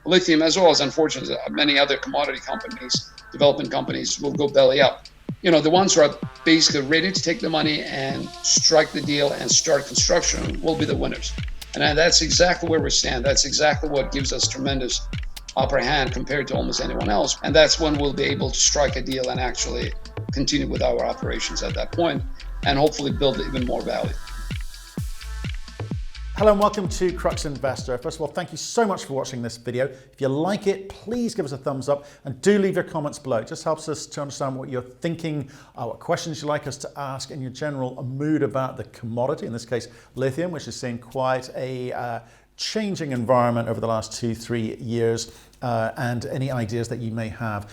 lithium, as well as unfortunately many other commodity companies, development companies, will go belly up. The ones who are basically ready to take the money and strike the deal and start construction will be the winners. And that's exactly where we stand. That's exactly what gives us tremendous upper hand compared to almost anyone else. And that's when we'll be able to strike a deal and actually continue with our operations at that point and hopefully build even more value. Hello and welcome to Crux Investor. First of all, thank you so much for watching this video. If you like it, please give us a thumbs up and do leave your comments below. It just helps us to understand what you're thinking, what questions you'd like us to ask, and your general mood about the commodity, in this case, lithium, which has seen quite a changing environment over the last 2-3 years, and any ideas that you may have.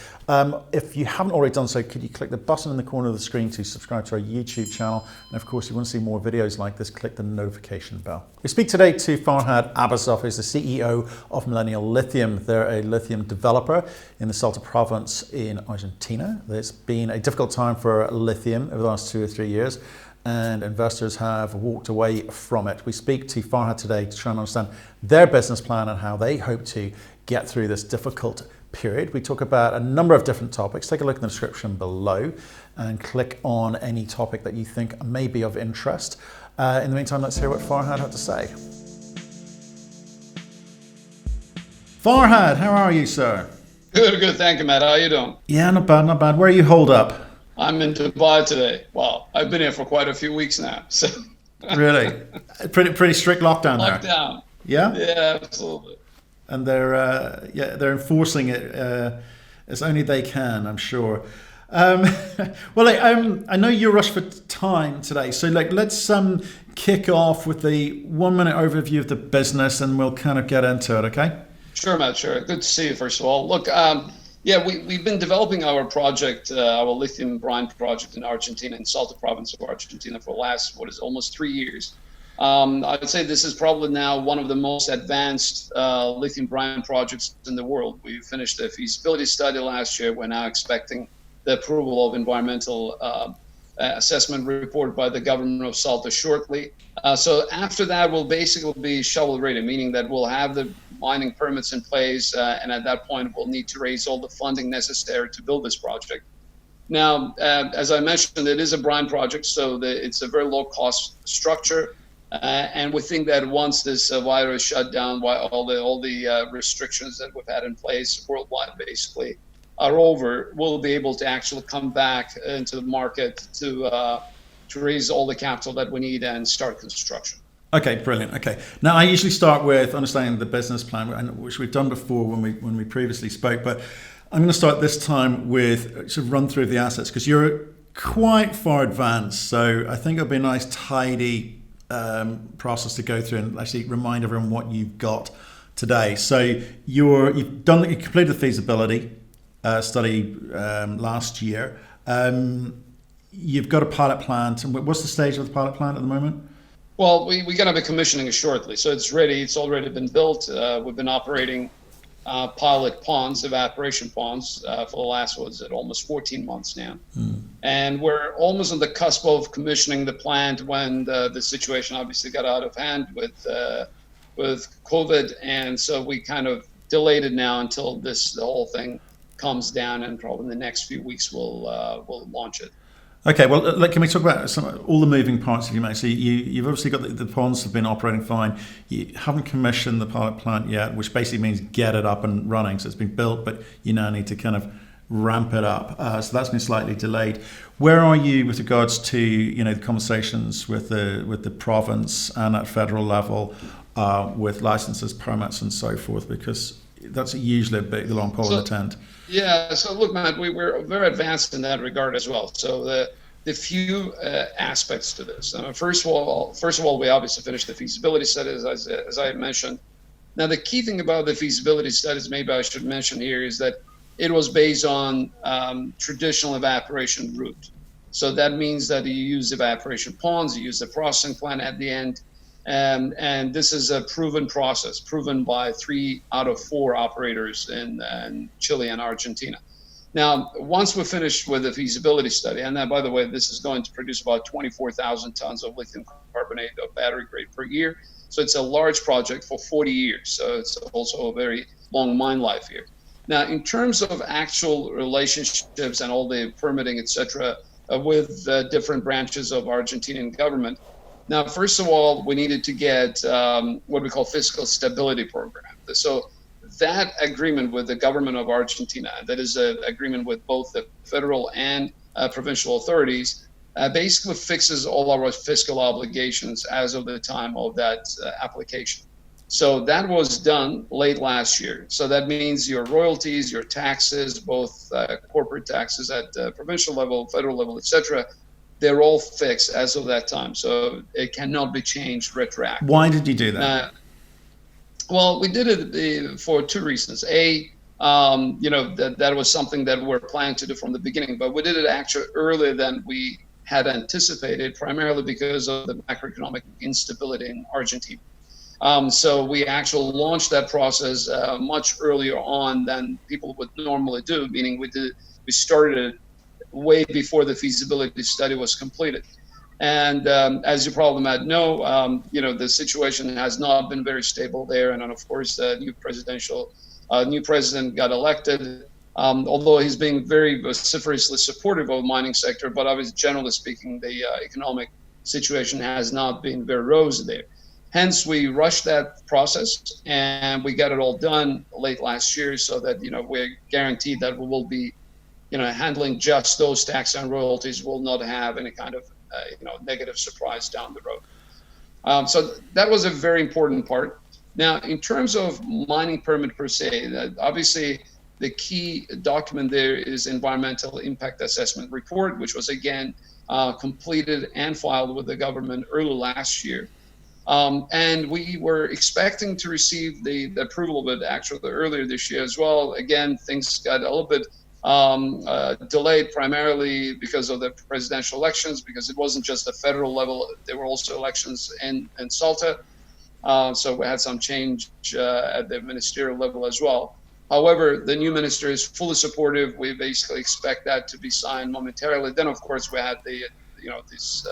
If you haven't already done so, could you click the button in the corner of the screen to subscribe to our YouTube channel? And of course, if you want to see more videos like this, click the notification bell. We speak today to Farhad Abasov, who's the CEO of Millennial Lithium. They're a lithium developer in the Salta province in Argentina. It's been a difficult time for lithium over the last 2 or 3 years, and investors have walked away from it. We speak to Farhad today to try and understand their business plan and how they hope to get through this difficult period. We talk about a number of different topics. Take a look in the description below and click on any topic that you think may be of interest. In the meantime, let's hear what Farhad had to say. Farhad, how are you, sir? Good. Thank you, Matt. How are you doing? Yeah, not bad. Where are you holed up? I'm in Dubai today. Wow, I've been here for quite a few weeks now. So really, pretty strict lockdown there. Lockdown. Yeah. Yeah, absolutely. And they're enforcing it as only they can, I'm sure. I know you're rushed for time today, so let's kick off with the 1-minute overview of the business, and we'll kind of get into it. Okay? Sure, Matt. Sure. Good to see you. First of all, look. We've been developing our project, our lithium brine project in Argentina, in Salta province of Argentina, for the last, almost 3 years. I would say this is probably now one of the most advanced lithium brine projects in the world. We finished the feasibility study last year. We're now expecting the approval of environmental assessment report by the government of Salta shortly. So after that, we'll basically be shovel ready, meaning that we'll have the mining permits in place, and at that point, we'll need to raise all the funding necessary to build this project. Now, as I mentioned, it is a brine project, so it's a very low-cost structure, and we think that once this virus shut down, all the restrictions that we've had in place worldwide, basically, are over, we'll be able to actually come back into the market to raise all the capital that we need and start construction. Okay, brilliant. Okay, now I usually start with understanding the business plan, which we've done before when we previously spoke, but I'm going to start this time with sort of run through the assets, because you're quite far advanced. So I think it'll be a nice, tidy process to go through and actually remind everyone what you've got today. So you completed the feasibility study last year. You've got a pilot plant. And what's the stage of the pilot plant at the moment? Well, we're going to be commissioning it shortly. So it's ready. It's already been built. We've been operating pilot ponds, evaporation ponds, for the last, almost 14 months now. And we're almost on the cusp of commissioning the plant when the situation obviously got out of hand with COVID. And so we kind of delayed it now until the whole thing comes down, and probably in the next few weeks we'll launch it. Okay, well, can we talk about all the moving parts of you made? So you've obviously got the ponds have been operating fine. You haven't commissioned the pilot plant yet, which basically means get it up and running. So it's been built, but you now need to kind of ramp it up. So that's been slightly delayed. Where are you with regards to the conversations with the province and at federal level with licenses, permits, and so forth? Because that's usually a big long pole in the tent. Yeah. So look, Matt, we're very advanced in that regard as well. So the few aspects to this. First of all, we obviously finished the feasibility studies, as I mentioned. Now, the key thing about the feasibility studies, maybe I should mention here, is that it was based on traditional evaporation route. So that means that you use evaporation ponds, you use a processing plant at the end. And this is a proven process, proven by 3 out of 4 operators in Chile and Argentina. Now, once we're finished with the feasibility study, and then, by the way, this is going to produce about 24,000 tons of lithium carbonate of battery grade per year. So it's a large project for 40 years. So it's also a very long mine life here. Now, in terms of actual relationships and all the permitting, et cetera, with different branches of Argentinian government. Now, first of all, we needed to get what we call fiscal stability program. So that agreement with the government of Argentina, that is an agreement with both the federal and provincial authorities, basically fixes all our fiscal obligations as of the time of that application. So that was done late last year. So that means your royalties, your taxes, both corporate taxes at provincial level, federal level, et cetera, they're all fixed as of that time. So it cannot be changed retroactively. Why did you do that? Well, we did it for two reasons. That was something that we were planning to do from the beginning, but we did it actually earlier than we had anticipated, primarily because of the macroeconomic instability in Argentina. So we actually launched that process much earlier on than people would normally do, meaning we started it way before the feasibility study was completed. And as you probably might know, the situation has not been very stable there. And then, of course, the new president got elected, although he's being very vociferously supportive of the mining sector. But obviously, generally speaking, the economic situation has not been very rosy there. Hence, we rushed that process and we got it all done late last year so that, we're guaranteed that we will be, handling just those tax and royalties, will not have any kind of, negative surprise down the road. So that was a very important part. Now, in terms of mining permit per se, obviously the key document there is environmental impact assessment report, which was again completed and filed with the government early last year. And we were expecting to receive the approval of it actually earlier this year as well. Again, things got a little bit delayed primarily because of the presidential elections, because it wasn't just the federal level, there were also elections in Salta. So we had some change at the ministerial level as well. However, the new minister is fully supportive. We basically expect that to be signed momentarily. Then, of course, we had this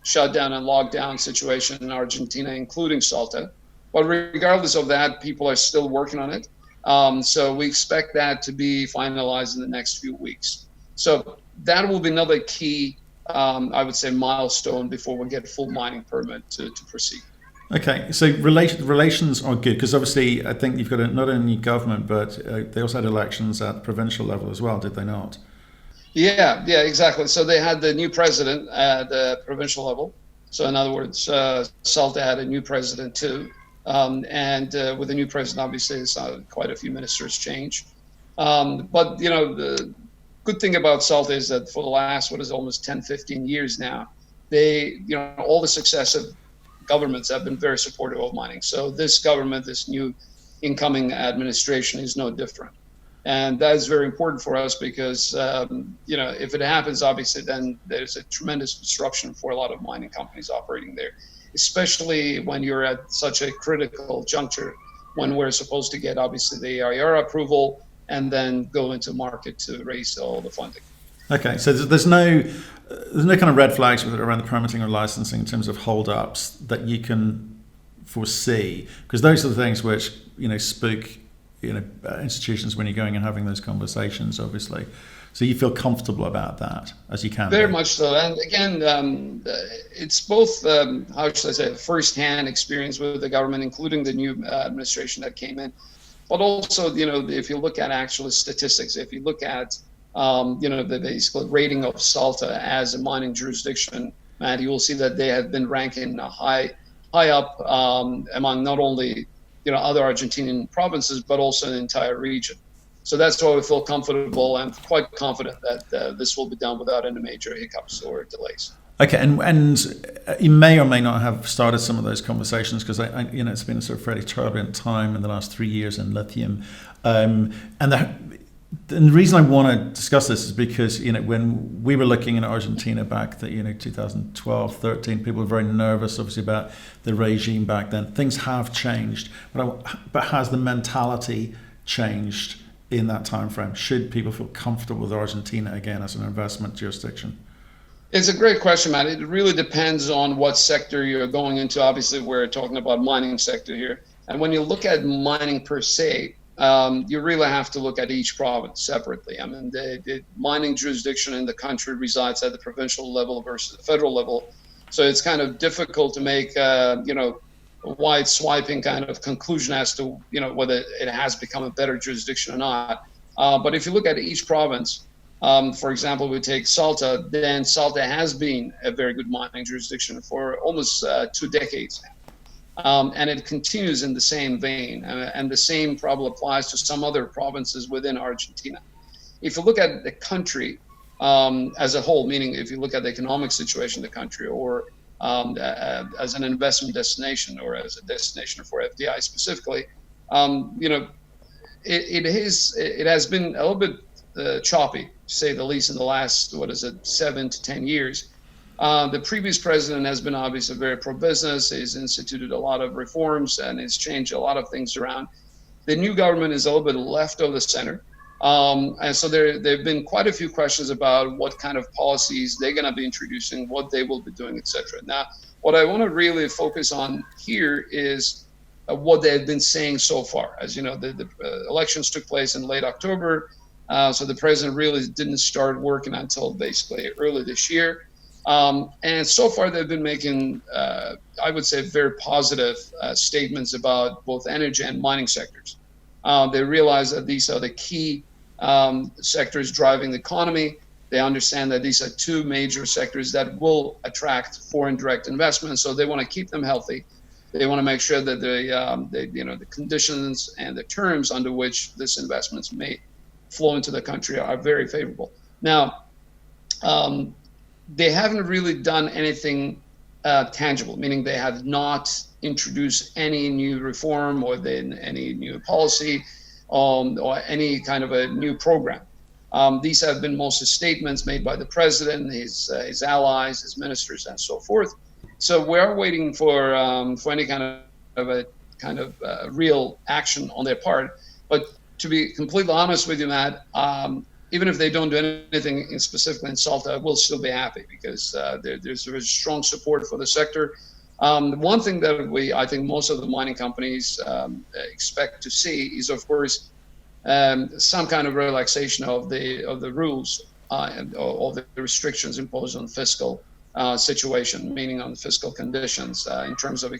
shutdown and lockdown situation in Argentina, including Salta. But regardless of that, people are still working on it. So we expect that to be finalized in the next few weeks. So that will be another key, I would say, milestone before we get a full mining permit to proceed. Okay, so relations are good because obviously I think you've got not only government, but they also had elections at the provincial level as well, did they not? Yeah, exactly. So they had the new president at the provincial level. So in other words, Salta had a new president too. And with the new president, obviously, quite a few ministers change. But, the good thing about Salta is that for the last, almost 10, 15 years now, they, all the successive governments have been very supportive of mining. So this government, this new incoming administration is no different. And that is very important for us because, if it happens, obviously, then there's a tremendous disruption for a lot of mining companies operating there, especially when you're at such a critical juncture when we're supposed to get, obviously, the AIR approval and then go into market to raise all the funding. Okay, so there's no kind of red flags around the permitting or licensing in terms of hold-ups that you can foresee, because those are the things which spook institutions when you're going and having those conversations, obviously. So you feel comfortable about that, as you can. Very much so. And again, it's both, how should I say, first-hand experience with the government, including the new administration that came in. But also, if you look at actual statistics, if you look at, the basic rating of Salta as a mining jurisdiction, Matt, you will see that they have been ranking high up among not only, other Argentinian provinces, but also the entire region. So that's why we feel comfortable and quite confident that this will be done without any major hiccups or delays. Okay, and you may or may not have started some of those conversations because it's been a sort of fairly turbulent time in the last 3 years in lithium, and the reason I want to discuss this is because when we were looking in Argentina back 2012, 13, people were very nervous, obviously, about the regime back then. Things have changed, but has the mentality changed in that time frame? Should people feel comfortable with Argentina again as an investment jurisdiction? It's a great question, Matt. It really depends on what sector you're going into. Obviously, we're talking about mining sector here. And when you look at mining per se, you really have to look at each province separately. I mean, the mining jurisdiction in the country resides at the provincial level versus the federal level. So it's kind of difficult to make, a wide swiping kind of conclusion as to, whether it has become a better jurisdiction or not. But if you look at each province, for example, we take Salta, then Salta has been a very good mining jurisdiction for almost 2 decades now. And it continues in the same vein. And the same probably applies to some other provinces within Argentina. If you look at the country as a whole, meaning if you look at the economic situation of the country, or as an investment destination, or as a destination for FDI specifically, it has been a little bit choppy, to say the least, in the last 7 to 10 years. The previous president has been obviously very pro-business. He's instituted a lot of reforms and has changed a lot of things around. The new government is a little bit left of the center. And so there have been quite a few questions about what kind of policies they're going to be introducing, what they will be doing, etc. Now, what I want to really focus on here is what they've been saying so far. As you know, the elections took place in late October. So the president really didn't start working until basically early this year. And so far they've been making, I would say, very positive statements about both energy and mining sectors. They realize that these are the key sectors driving the economy. They understand that these are two major sectors that will attract foreign direct investment. So they want to keep them healthy. They want to make sure that the conditions and the terms under which this investment is made flow into the country are very favorable. Now, they haven't really done anything tangible, meaning they have not introduced any new reform or any new policy or any kind of a new program. These have been mostly statements made by the president, his allies, his ministers, and so forth. So we're waiting for any kind of real action on their part. But to be completely honest with you, Matt, even if they don't do anything specifically in Salta, we'll still be happy because there's very strong support for the sector. One thing that I think most of the mining companies expect to see is, of course, some kind of relaxation of the rules and all the restrictions imposed on fiscal situation, meaning on fiscal conditions in terms of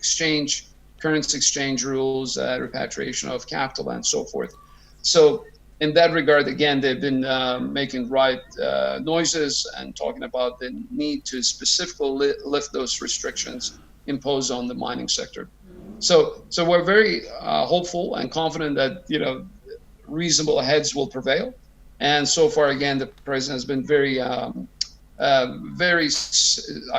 currency exchange rules, repatriation of capital, and so forth. So in that regard, again, they've been making right noises and talking about the need to specifically lift those restrictions imposed on the mining sector. So we're very hopeful and confident that reasonable heads will prevail. And so far, again, the president has been very, I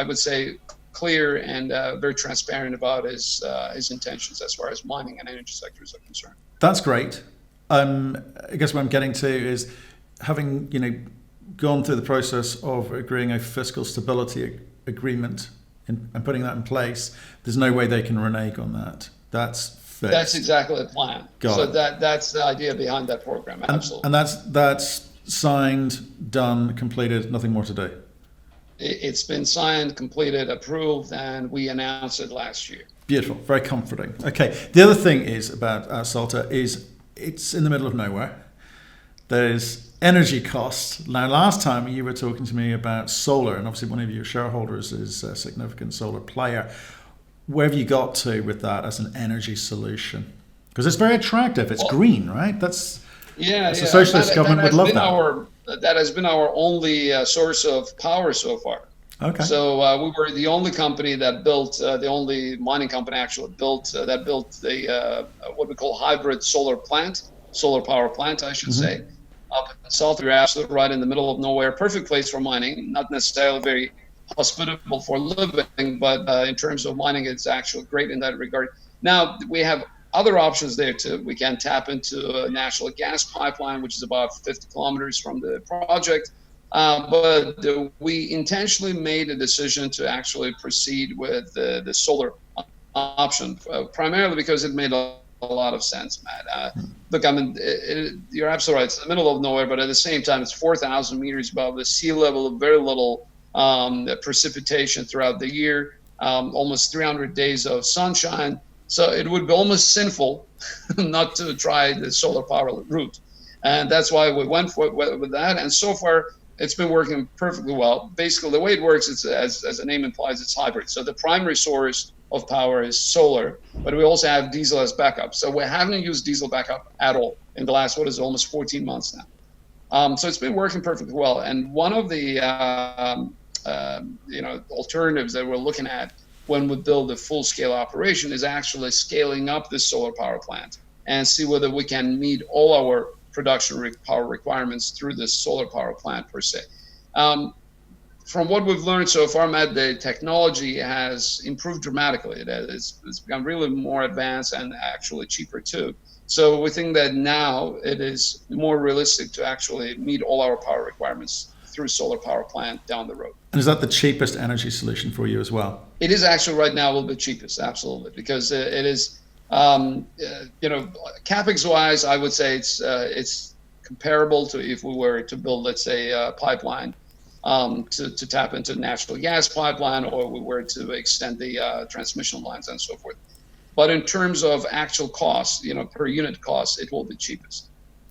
would say, clear and very transparent about his intentions as far as mining and energy sectors are concerned. That's great. I guess what I'm getting to is, having gone through the process of agreeing a fiscal stability agreement and putting that in place, there's no way they can renege on that. That's fixed. That's exactly the plan. That's the idea behind that program. Absolutely. And that's signed, done, completed, nothing more to do. It's been signed, completed, approved, and we announced it last year. Beautiful, very comforting. Okay, the other thing is about Salta is it's in the middle of nowhere. There's energy costs. Now, last time you were talking to me about solar, and obviously one of your shareholders is a significant solar player. Where have you got to with that as an energy solution? Because it's very attractive. It's green, right? That's a socialist government would love that. That has been our only source of power so far. Okay. So we were the only company that built, the only mining company actually built the what we call hybrid solar power plant, I should say. Up in Salta, you're absolutely right, in the middle of nowhere, perfect place for mining, not necessarily very hospitable for living, but in terms of mining, it's actually great in that regard. Now, we have other options there too. We can tap into a natural gas pipeline, which is about 50 kilometers from the project. But we intentionally made a decision to actually proceed with the solar option, primarily because it made a lot of sense, Matt. Look, I mean, you're absolutely right. It's in the middle of nowhere, but at the same time, it's 4,000 meters above the sea level, very little precipitation throughout the year, almost 300 days of sunshine. So it would be almost sinful not to try the solar power route. And that's why we went with that. And so far, it's been working perfectly well. Basically, the way it works, it's as the name implies, it's hybrid. So the primary source of power is solar, but we also have diesel as backup. So we haven't used diesel backup at all in the last, almost 14 months now. So it's been working perfectly well. And one of the alternatives that we're looking at when we build a full-scale operation is actually scaling up this solar power plant and see whether we can meet all our production power requirements through this solar power plant per se. From what we've learned so far, Matt, the technology has improved dramatically. It's become really more advanced and actually cheaper too. So we think that now it is more realistic to actually meet all our power requirements through solar power plant down the road. And is that the cheapest energy solution for you as well? It is actually right now will be cheapest, absolutely, because it is, capex wise, I would say it's comparable to if we were to build, let's say, a pipeline to tap into natural gas pipeline, or we were to extend the transmission lines and so forth. But in terms of actual cost, per unit cost, it will be cheapest.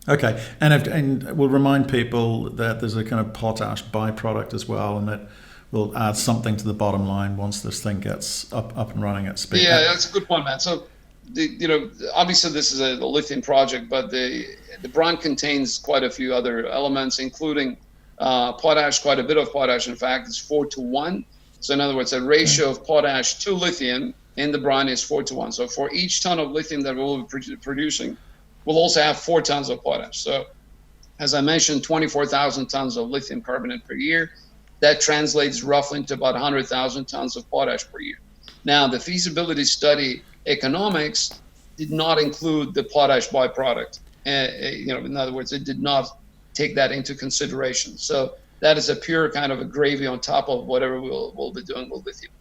Okay, and we'll remind people that there's a kind of potash byproduct as well, and that will add something to the bottom line once this thing gets up and running at speed. Yeah, that's a good point, man. So, obviously this is a lithium project, but the brine contains quite a few other elements, including potash, quite a bit of potash. In fact, it's 4-to-1. So in other words, a ratio of potash to lithium in the brine is 4-to-1. So for each ton of lithium that we'll be producing, we'll also have 4 tons of potash. So as I mentioned, 24,000 tons of lithium carbonate per year. That translates roughly into about 100,000 tons of potash per year. Now, the feasibility study economics did not include the potash byproduct. In other words, it did not take that into consideration. So that is a pure kind of a gravy on top of whatever we'll be doing with lithium.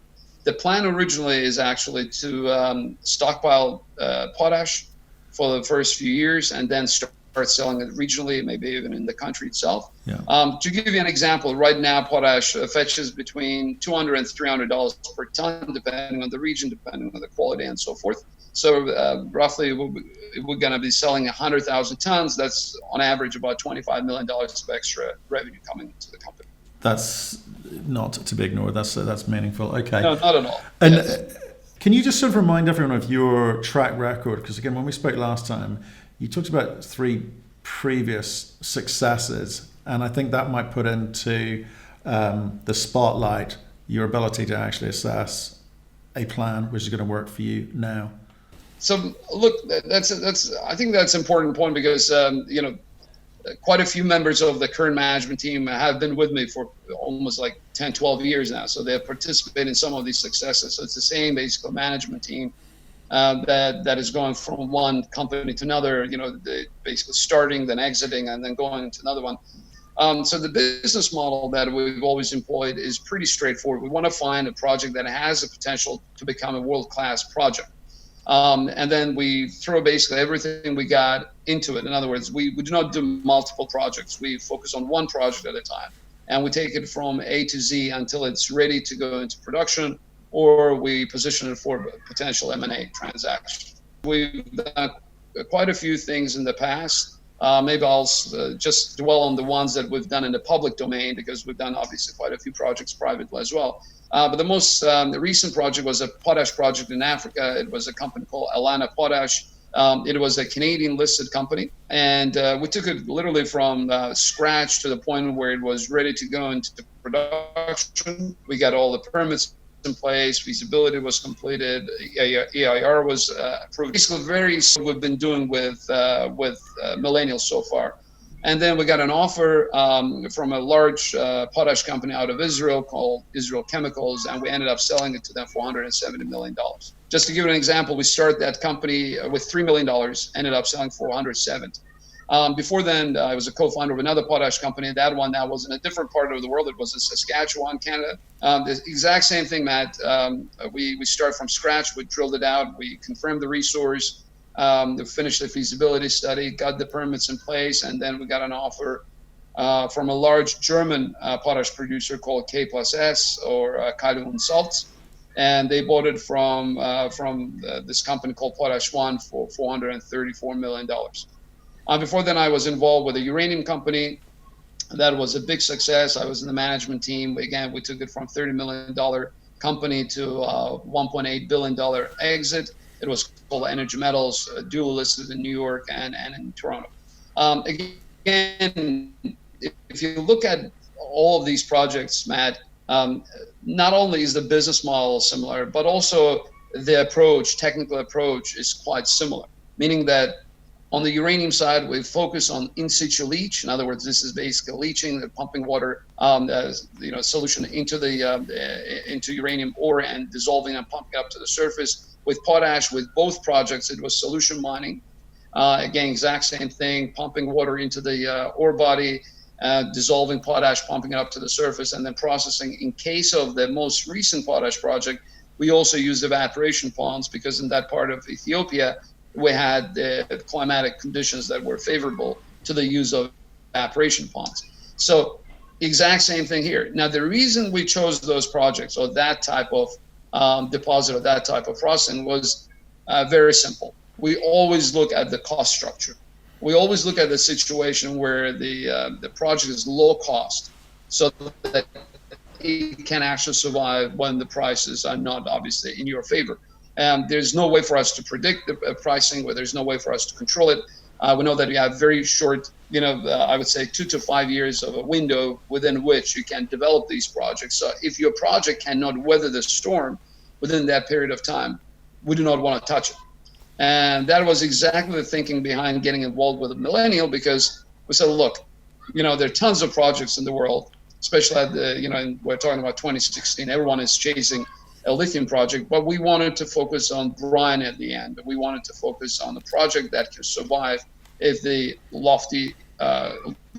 The plan originally is actually to stockpile potash for the first few years and then start selling it regionally, maybe even in the country itself. Yeah. To give you an example, right now potash fetches between $200 and $300 per ton, depending on the region, depending on the quality and so forth. So roughly we're going to be selling 100,000 tons. That's on average about $25 million of extra revenue coming into the company. That's not to be ignored. That's meaningful. Okay. No, not at all. And yes. Can you just sort of remind everyone of your track record? Because again, when we spoke last time, you talked about 3 previous successes, and I think that might put into the spotlight your ability to actually assess a plan which is going to work for you now. So look, I think that's an important point because quite a few members of the current management team have been with me for almost like 10, 12 years now. So they have participated in some of these successes. So it's the same basically management team that is going from one company to another, basically starting, then exiting, and then going to another one. So the business model that we've always employed is pretty straightforward. We want to find a project that has the potential to become a world-class project. And then we throw basically everything we got into it. In other words, we do not do multiple projects. We focus on one project at a time. And we take it from A to Z until it's ready to go into production, or we position it for potential M&A transaction. We've done quite a few things in the past. Maybe I'll just dwell on the ones that we've done in the public domain, because we've done obviously quite a few projects privately as well. But the most recent project was a potash project in Africa. It was a company called Alana Potash. It was a Canadian listed company, and we took it literally from scratch to the point where it was ready to go into production. We got all the permits in place, feasibility was completed, EIR was approved. Basically, we've been doing with Millennial so far. And then we got an offer from a large potash company out of Israel called Israel Chemicals, and we ended up selling it to them for $170 million. Just to give you an example, we started that company with $3 million, ended up selling for $170. Before then, I was a co-founder of another potash company. That one now was in a different part of the world. It was in Saskatchewan, Canada. The exact same thing, Matt. We started from scratch. We drilled it out. We confirmed the resource. We finished the feasibility study, got the permits in place, and then we got an offer from a large German potash producer called K plus S, or Kalium and Salz. And they bought it from this company called Potash One for $434 million. Before then, I was involved with a uranium company. That was a big success. I was in the management team. Again, we took it from $30 million company to $1.8 billion exit. It was called Energy Metals, dual listed in New York and in Toronto. Again, if you look at all of these projects, Matt, not only is the business model similar, but also the approach, technical approach, is quite similar. Meaning that on the uranium side, we focus on in situ leach. In other words, this is basically leaching, pumping water, solution into uranium ore and dissolving and pumping up to the surface. With potash, with both projects, it was solution mining. Again, exact same thing, pumping water into the ore body, dissolving potash, pumping it up to the surface, and then processing. In case of the most recent potash project, we also used evaporation ponds because in that part of Ethiopia, we had the climatic conditions that were favorable to the use of evaporation ponds. So exact same thing here. Now, the reason we chose those projects or that type of deposit or that type of processing was very simple. We always look at the cost structure. We always look at the situation where the project is low cost so that it can actually survive when the prices are not obviously in your favor. There's no way for us to predict the pricing, or there's no way for us to control it. We know that we have very short, I would say 2 to 5 years of a window within which you can develop these projects. So if your project cannot weather the storm within that period of time, we do not want to touch it. And that was exactly the thinking behind getting involved with Millennial, because we said, look, there are tons of projects in the world, especially at the, we're talking about 2016, everyone is chasing a lithium project, but we wanted to focus on brine at the end. We wanted to focus on the project that can survive if the lofty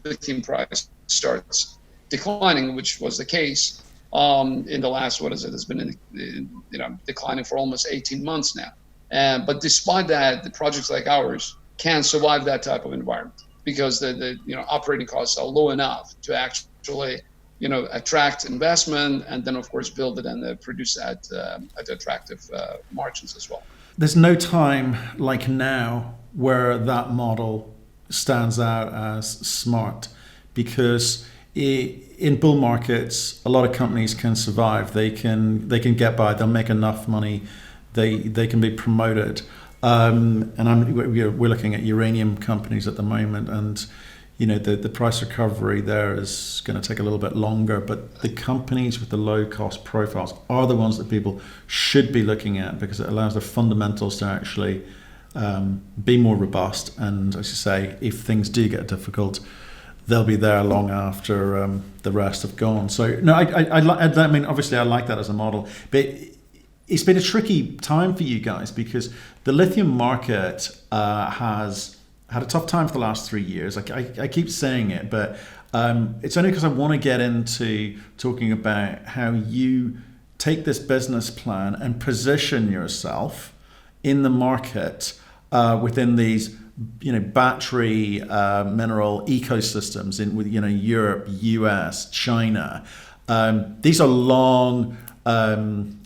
lithium price starts declining, which was the case in the last, it's been declining for almost 18 months now. But despite that, the projects like ours can survive that type of environment because the operating costs are low enough to actually attract investment, and then of course build it and produce at attractive margins as well. There's no time like now where that model stands out as smart, because in bull markets, a lot of companies can survive. They can get by. They'll make enough money. They can be promoted. And we're looking at uranium companies at the moment, and the price recovery there is going to take a little bit longer, but the companies with the low cost profiles are the ones that people should be looking at, because it allows the fundamentals to actually be more robust. And as you say, if things do get difficult, they'll be there long after the rest have gone. So no, I mean, obviously I like that as a model, but it's been a tricky time for you guys because the lithium market has had a tough time for the last 3 years. I keep saying it, but it's only because I want to get into talking about how you take this business plan and position yourself in the market within these battery mineral ecosystems in Europe, US, China. These are long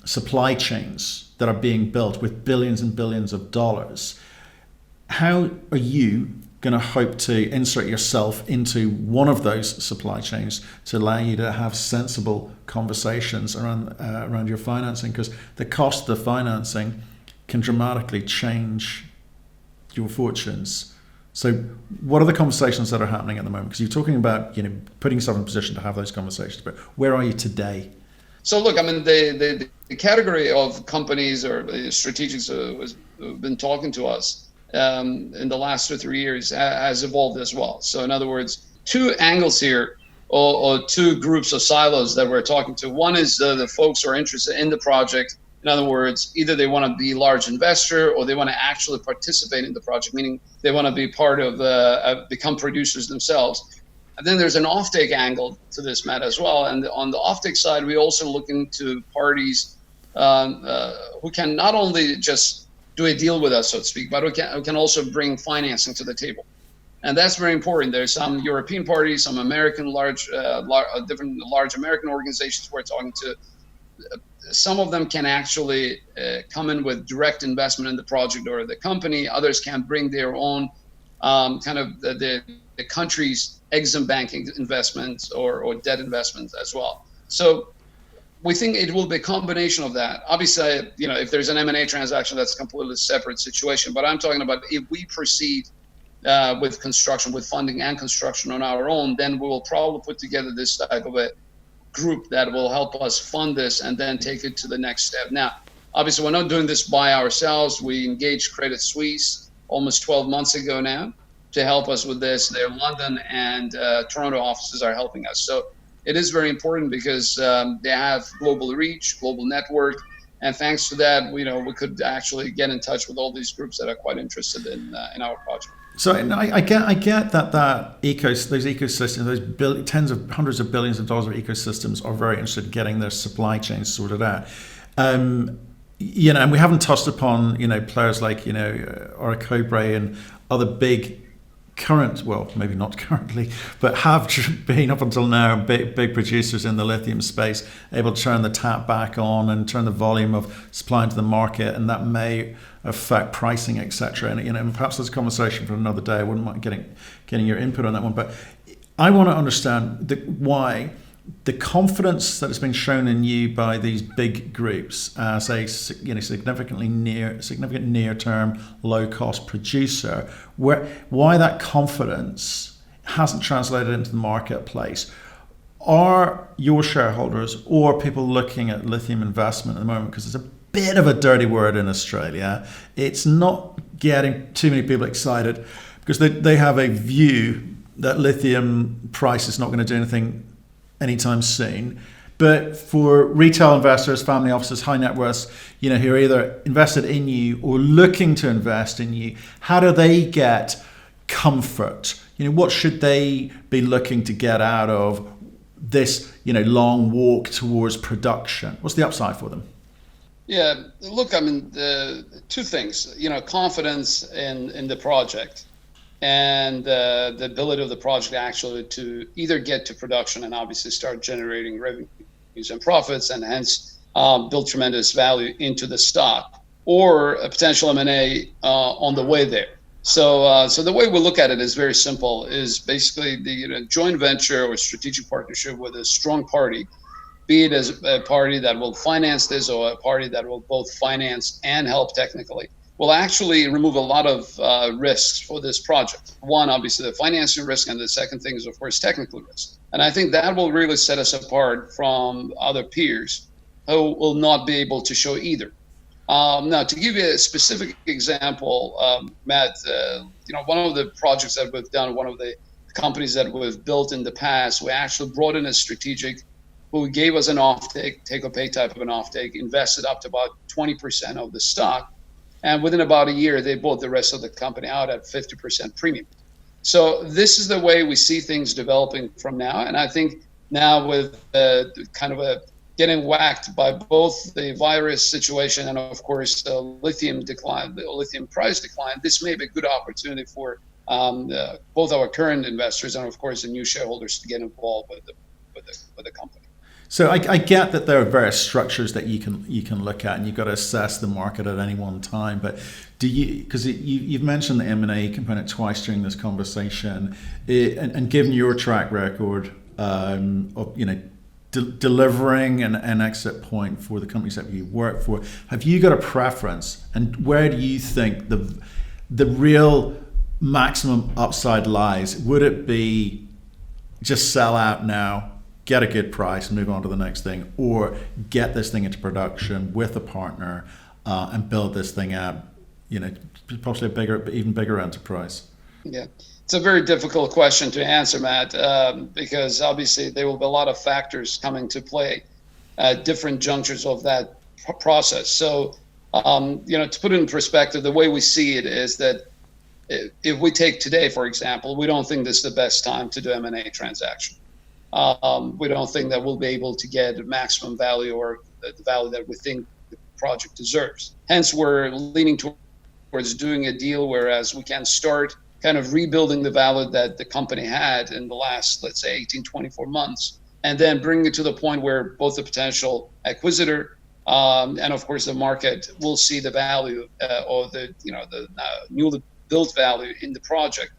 supply chains that are being built with billions and billions of dollars. How are you going to hope to insert yourself into one of those supply chains to allow you to have sensible conversations around your financing? Because the cost of the financing can dramatically change your fortunes. So what are the conversations that are happening at the moment? Because you're talking about putting yourself in a position to have those conversations, but where are you today? So look, I mean, the category of companies or strategics who've been talking to us in the last 2 or 3 years has evolved as well. So in other words, two angles here, or two groups of silos that we're talking to. One is the folks who are interested in the project. In other words, either they want to be a large investor or they want to actually participate in the project, meaning they want to be part of become producers themselves. And then there's an offtake angle to this, Matt, as well. And on the offtake side, we also look into parties who can not only just do a deal with us, so to speak, but who can also bring financing to the table. And that's very important. There's some European parties, some American different large American organizations we're talking to. Some of them can actually come in with direct investment in the project or the company. Others can bring their own kind of the country's Exim banking investments or debt investments as well. So we think it will be a combination of that. Obviously, if there's an M&A transaction, that's a completely separate situation. But I'm talking about if we proceed with construction, with funding and construction on our own, then we will probably put together this type of a group that will help us fund this and then take it to the next step. Now, obviously, we're not doing this by ourselves. We engaged Credit Suisse almost 12 months ago now to help us with this. Their London and Toronto offices are helping us. So it is very important because they have global reach, global network. And thanks to that, we could actually get in touch with all these groups that are quite interested in our project. So I get that those ecosystems, those tens of hundreds of billions of dollars of ecosystems are very interested in getting their supply chains sorted out. And we haven't touched upon players like Orocobre and other big current, well, maybe not currently, but have been up until now big producers in the lithium space, able to turn the tap back on and turn the volume of supply into the market, and that may affect pricing, etc. And perhaps there's a conversation for another day. I wouldn't mind getting your input on that one, but I want to understand why the confidence that has been shown in you by these big groups as a significant near-term low-cost producer, why that confidence hasn't translated into the marketplace. Are your shareholders or people looking at lithium investment at the moment, because it's a bit of a dirty word in Australia, it's not getting too many people excited because they have a view that lithium price is not going to do anything anytime soon. But for retail investors, family offices, high net worths, who are either invested in you or looking to invest in you, how do they get comfort? What should they be looking to get out of this, long walk towards production? What's the upside for them? Yeah, look, two things, confidence in the project and the ability of the project actually to either get to production and obviously start generating revenues and profits and hence build tremendous value into the stock, or a potential M&A on the way there. So the way we look at it is very simple, is basically the joint venture or strategic partnership with a strong party, be it as a party that will finance this or a party that will both finance and help technically, will actually remove a lot of risks for this project. One, obviously the financing risk, and the second thing is, of course, technical risk. And I think that will really set us apart from other peers who will not be able to show either. Now, to give you a specific example, Matt, one of the projects that we've done, one of the companies that we've built in the past, we actually brought in a strategic who gave us an offtake, take or pay type of an offtake, invested up to about 20% of the stock. And within about a year, they bought the rest of the company out at 50% premium. So this is the way we see things developing from now. And I think now with kind of getting whacked by both the virus situation and, of course, the lithium decline, the lithium price decline, this may be a good opportunity for both our current investors and, of course, the new shareholders to get involved with the company. So I get that there are various structures that you can look at, and you've got to assess the market at any one time. But do you, because you've mentioned the M&A component twice during this conversation, and given your track record of delivering an exit point for the companies that you work for, have you got a preference? And where do you think the real maximum upside lies? Would it be just sell out now, get a good price, and move on to the next thing, or get this thing into production with a partner and build this thing out, possibly even bigger enterprise? Yeah, it's a very difficult question to answer, Matt, because obviously there will be a lot of factors coming to play at different junctures of that process. So, to put it in perspective, the way we see it is that if we take today, for example, we don't think this is the best time to do M&A transaction. We don't think that we'll be able to get maximum value or the value that we think the project deserves. Hence, we're leaning towards doing a deal whereas we can start kind of rebuilding the value that the company had in the last, let's say, 18, 24 months, and then bring it to the point where both the potential acquisitor and of course the market will see the value or the newly built value in the project.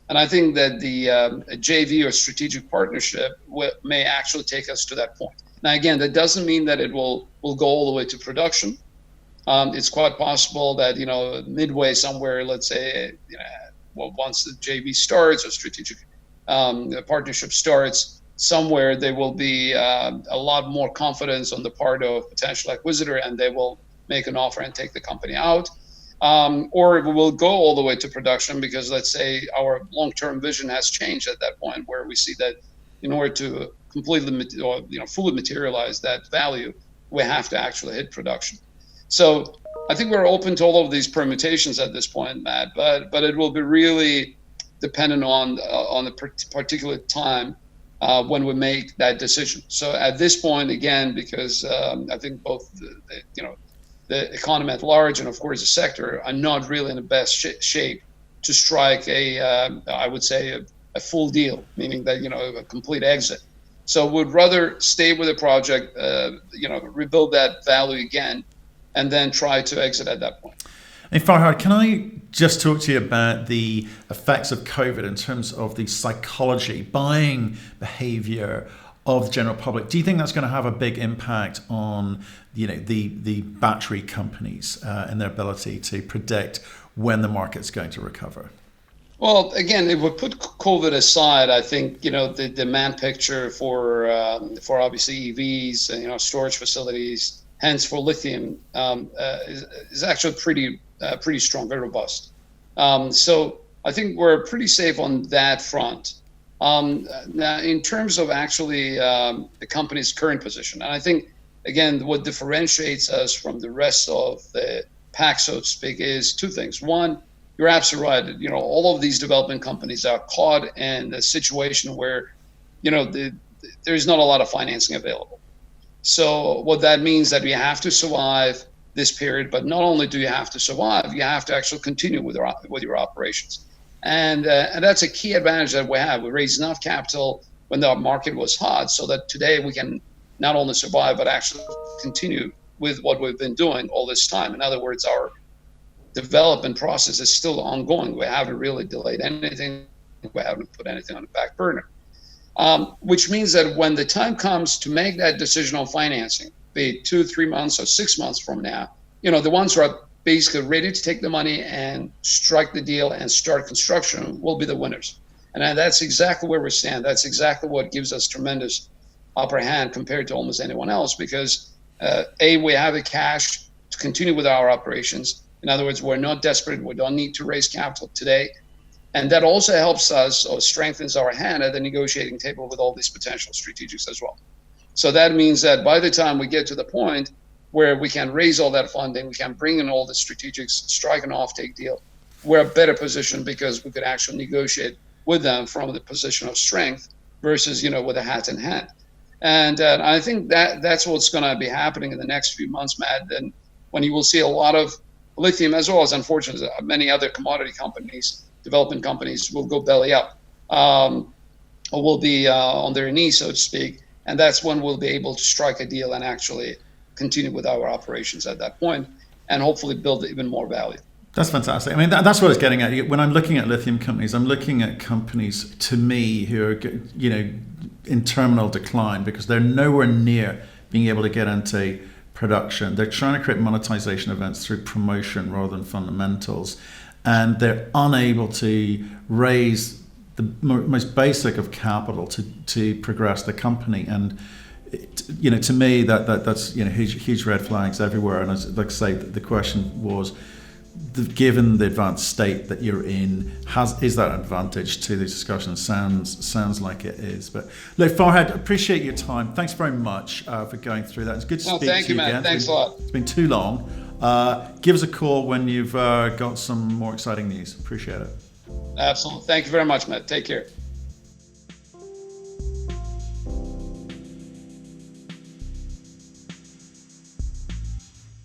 And I think that the JV or strategic partnership may actually take us to that point. Now, again, that doesn't mean that it will go all the way to production. It's quite possible that, midway somewhere, let's say, once the JV starts or strategic partnership starts, somewhere there will be a lot more confidence on the part of potential acquisitor, and they will make an offer and take the company out. Or we will go all the way to production because, let's say, our long-term vision has changed at that point, where we see that in order to completely or fully materialize that value, we have to actually hit production. So I think we're open to all of these permutations at this point, Matt, but it will be really dependent on the particular time when we make that decision. So at this point, again, because I think both the economy at large and of course the sector are not really in the best shape to strike I would say a full deal, meaning that a complete exit. So we'd rather stay with the project, rebuild that value again, and then try to exit at that point. Hey Farhad, can I just talk to you about the effects of COVID in terms of the psychology, buying behavior of the general public? Do you think that's going to have a big impact on the battery companies and their ability to predict when the market's going to recover? Well, again, if we put COVID aside, I think the demand picture for obviously EVs and storage facilities, hence for lithium, is actually pretty strong, very robust. So I think we're pretty safe on that front. Now, in terms of actually the company's current position, and I think, again, what differentiates us from the rest of the pack, so to speak, is two things. One, you're absolutely right. All of these development companies are caught in a situation where, there's not a lot of financing available. So what that means that you have to survive this period, but not only do you have to survive, you have to actually continue with your operations. And that's a key advantage that we have. We raised enough capital when the market was hot so that today we can not only survive, but actually continue with what we've been doing all this time. In other words, our development process is still ongoing. We haven't really delayed anything. We haven't put anything on the back burner, which means that when the time comes to make that decision on financing, be it 2, 3 months or 6 months from now, the ones who are basically ready to take the money and strike the deal and start construction will be the winners. And that's exactly where we stand. That's exactly what gives us tremendous upper hand compared to almost anyone else, because we have the cash to continue with our operations. In other words, we're not desperate. We don't need to raise capital today. And that also helps us or strengthens our hand at the negotiating table with all these potential strategics as well. So that means that by the time we get to the point where we can raise all that funding, we can bring in all the strategics, strike an offtake deal, we're better positioned because we could actually negotiate with them from the position of strength versus, with a hat in hand. And I think that's what's going to be happening in the next few months, Matt. And when you will see a lot of lithium, as well as unfortunately many other commodity companies, development companies, will go belly up, or will be on their knees, so to speak. And that's when we'll be able to strike a deal and actually continue with our operations at that point, and hopefully build even more value. That's fantastic. I mean, that's what I was getting at. When I'm looking at lithium companies, I'm looking at companies, to me, who are, in terminal decline because they're nowhere near being able to get into production. They're trying to create monetization events through promotion rather than fundamentals, and they're unable to raise the most basic of capital to progress the company. And to me, that's huge red flags everywhere. And as like I say, the question was, given the advanced state that you're in, is that an advantage to the discussion? Sounds like it is. But look, Farhad, appreciate your time. Thanks very much for going through that. It's good to speak thank to you man. again. Thanks a lot. It's been too long. Give us a call when you've got some more exciting news. Appreciate it. Absolutely. Thank you very much, Matt. Take care.